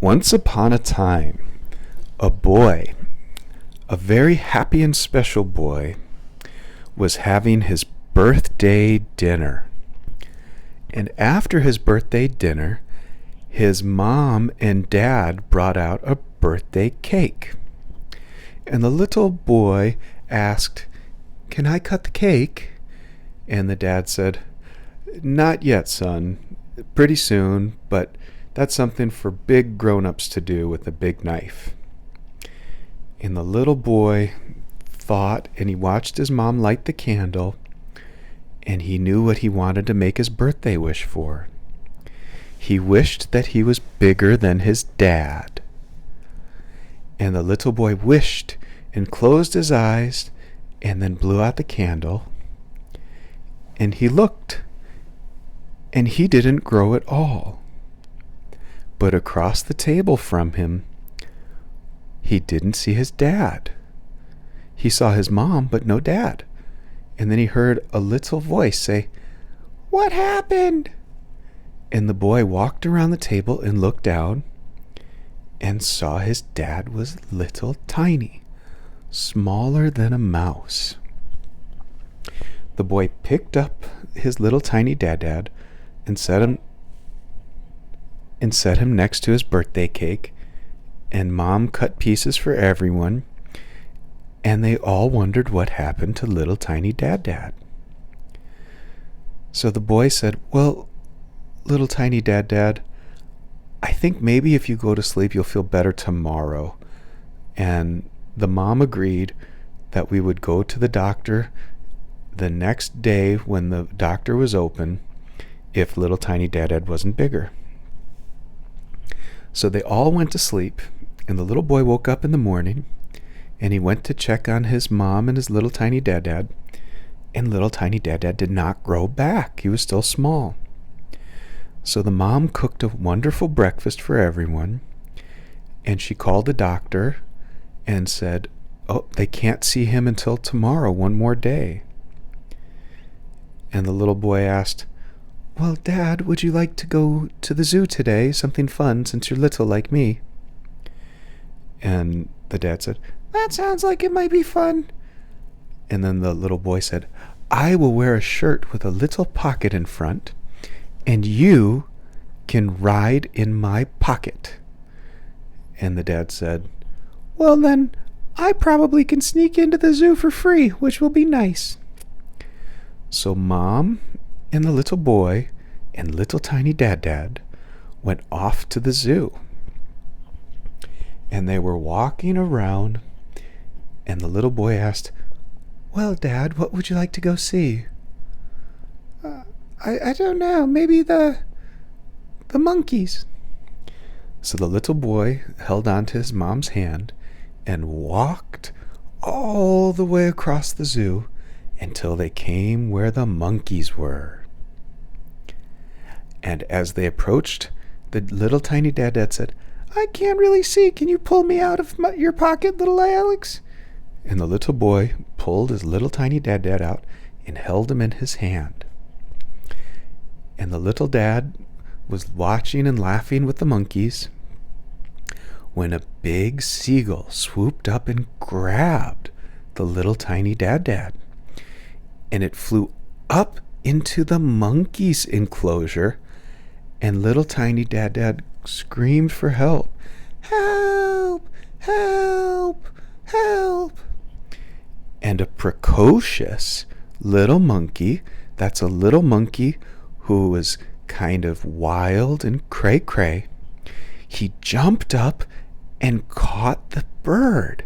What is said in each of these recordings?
Once upon a time, a boy, a very happy and special boy, was having his birthday dinner. And after his birthday dinner, his mom and dad brought out a birthday cake. And the little boy asked, "Can I cut the cake?" And the dad said, "Not yet, son. Pretty soon, but that's something for big grown-ups to do with a big knife." And the little boy thought, and he watched his mom light the candle, and he knew what he wanted to make his birthday wish for. He wished that he was bigger than his dad. And the little boy wished and closed his eyes and then blew out the candle. And he looked, and he didn't grow at all. But across the table from him, he didn't see his dad. He saw his mom, but no dad. And then he heard a little voice say, "What happened?" And the boy walked around the table and looked down and saw his dad was little tiny, smaller than a mouse. The boy picked up his little tiny dad and set him next to his birthday cake, and Mom cut pieces for everyone, and they all wondered what happened to little tiny dad. So the boy said, "Well, little tiny dad, I think maybe if you go to sleep you'll feel better tomorrow." And the mom agreed that we would go to the doctor the next day when the doctor was open if little tiny dad wasn't bigger. So they all went to sleep, and the little boy woke up in the morning, and he went to check on his mom and his little tiny dad, and little tiny dad did not grow back. He was still small. So the mom cooked a wonderful breakfast for everyone, and she called the doctor and said, "Oh, they can't see him until tomorrow, one more day." And the little boy asked, "Well, Dad, would you like to go to the zoo today? Something fun, since you're little like me." And the dad said, "That sounds like it might be fun." And then the little boy said, "I will wear a shirt with a little pocket in front, and you can ride in my pocket." And the dad said, "Well then, I probably can sneak into the zoo for free, which will be nice." So Mom and the little boy and little tiny dad went off to the zoo. And they were walking around, and the little boy asked, "Well, Dad, what would you like to go see?" I don't know, maybe the monkeys." So the little boy held on to his mom's hand and walked all the way across the zoo until they came where the monkeys were. And as they approached, the little tiny dad said, "I can't really see. Can you pull me out of your pocket, little Alex?" And the little boy pulled his little tiny dad out and held him in his hand. And the little dad was watching and laughing with the monkeys when a big seagull swooped up and grabbed the little tiny dad. And it flew up into the monkey's enclosure, and little tiny dad screamed for help. "Help! Help! Help!" And a precocious little monkey, that's a little monkey who was kind of wild and cray-cray, he jumped up and caught the bird.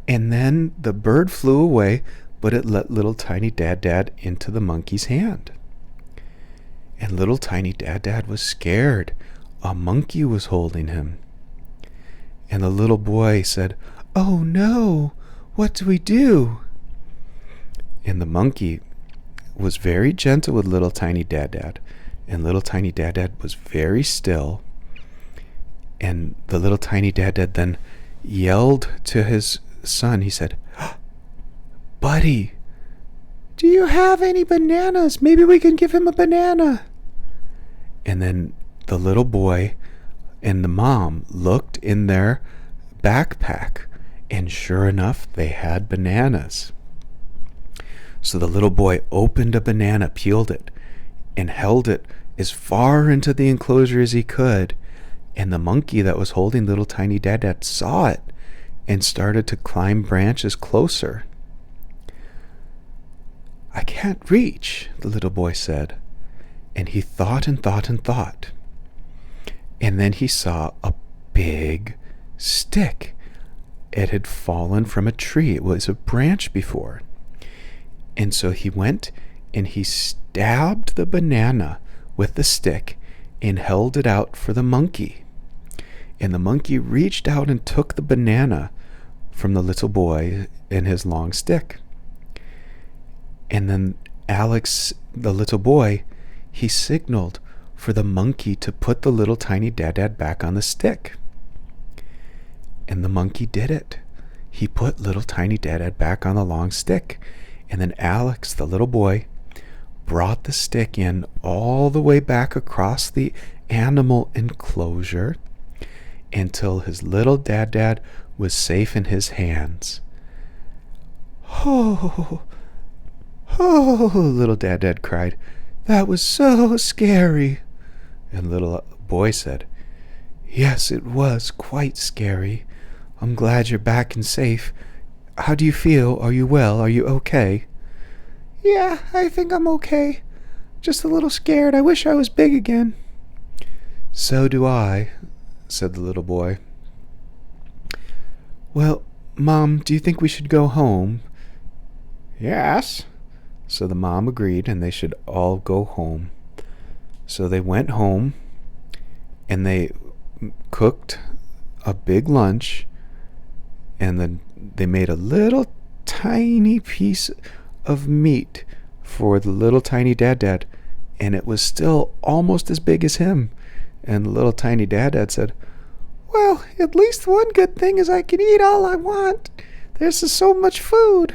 And then the bird flew away, but it let little tiny dad into the monkey's hand. And little tiny dad was scared. A monkey was holding him. And the little boy said, "Oh no, what do we do?" And the monkey was very gentle with little tiny dad, and little tiny dad was very still. And the little tiny dad then yelled to his son. He said, "Buddy, do you have any bananas? Maybe we can give him a banana." And then the little boy And the mom looked in their backpack, and sure enough, they had bananas. So the little boy opened a banana, peeled it, and held it as far into the enclosure as he could. And the monkey that was holding little tiny Dad Dad saw it and started to climb branches closer. "I can't reach," the little boy said. And he thought and thought and thought. And then he saw a big stick. It had fallen from a tree. It was a branch before. And so he went and he stabbed the banana with the stick and held it out for the monkey. And the monkey reached out and took the banana from the little boy in his long stick. And then Alex, the little boy, he signaled for the monkey to put the little tiny Dad Dad back on the stick. And the monkey did it. He put little tiny Dad Dad back on the long stick. And then Alex, the little boy, brought the stick in all the way back across the animal enclosure until his little Dad Dad was safe in his hands. "Oh, oh," little Dad Dad cried. "That was so scary." And little boy said, "Yes, it was quite scary. I'm glad you're back and safe. How do you feel? Are you well? Are you okay?" "Yeah, I think I'm okay. Just a little scared. I wish I was big again." "So do I," said the little boy. "Well, Mom, do you think we should go home?" "Yes." So the mom agreed, and they should all go home. So they went home, and they cooked a big lunch, and then they made a little tiny piece of meat for the little tiny Dad Dad, and it was still almost as big as him. And the little tiny Dad Dad said, "Well, at least one good thing is I can eat all I want. There's so much food."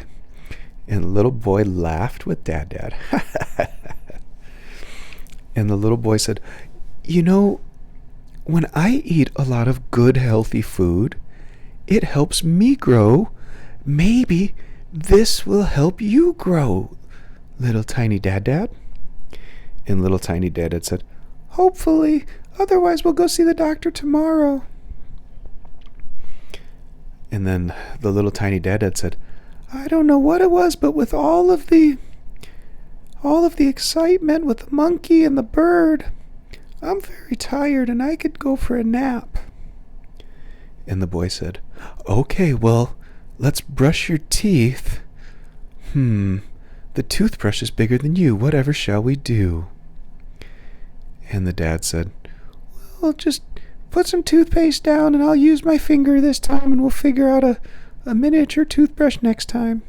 And the little boy laughed with Dad Dad. And the little boy said, "You know, when I eat a lot of good, healthy food, it helps me grow. Maybe this will help you grow, little tiny Dad Dad." And little tiny Dad Dad said, "Hopefully, otherwise we'll go see the doctor tomorrow." And then the little tiny Dad Dad said, "I don't know what it was, but with all of the excitement with the monkey and the bird, I'm very tired and I could go for a nap." And the boy said, "Okay, well, let's brush your teeth. The toothbrush is bigger than you. Whatever shall we do?" And the dad said, "Well, just put some toothpaste down and I'll use my finger this time and we'll figure out a miniature toothbrush next time."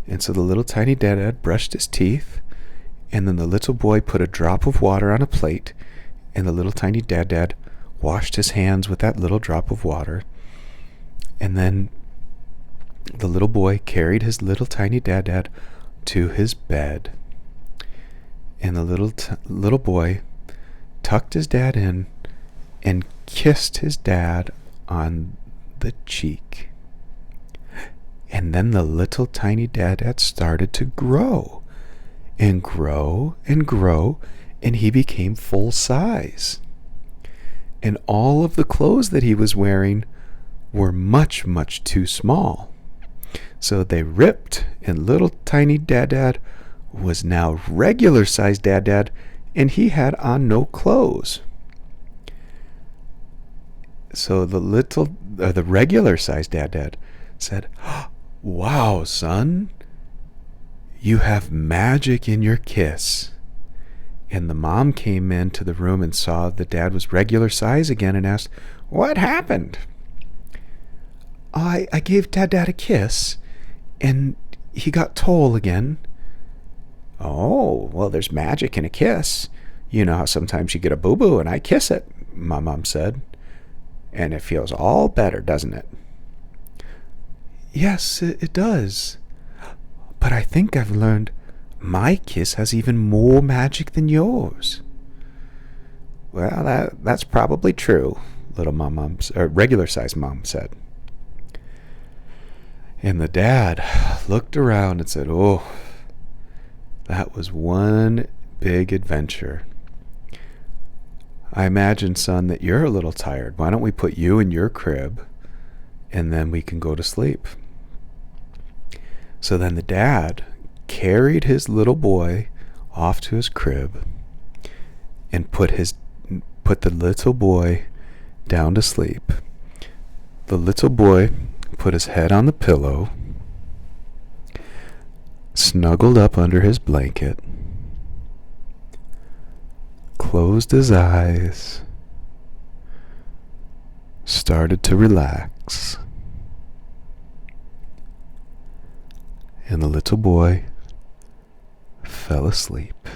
And so the little tiny Dad Dad brushed his teeth, and then the little boy put a drop of water on a plate, and the little tiny Dad Dad washed his hands with that little drop of water. And then the little boy carried his little tiny Dad Dad to his bed. And the little boy tucked his dad in and kissed his dad on the cheek. And then the little tiny Dad Dad started to grow and grow and grow, and he became full size. And all of the clothes that he was wearing were much, much too small. So they ripped, and little tiny Dad Dad was now regular sized Dad Dad, and he had on no clothes. So the regular sized Dad Dad said, "Wow, son, you have magic in your kiss." And the mom came into the room and saw the dad was regular size again and asked, "What happened?" I gave Dad Dad a kiss, and he got tall again." "Oh, well, there's magic in a kiss. You know how sometimes you get a boo-boo and I kiss it," my mom said. "And it feels all better, doesn't it?" "Yes, it does. But I think I've learned my kiss has even more magic than yours." Well, that's probably true, little regular sized mom said. And the dad looked around and said, "Oh, that was one big adventure. I imagine, son, that you're a little tired. Why don't we put you in your crib and then we can go to sleep?" So then the dad carried his little boy off to his crib and put the little boy down to sleep. The little boy put his head on the pillow, snuggled up under his blanket, closed his eyes, started to relax, and the little boy fell asleep.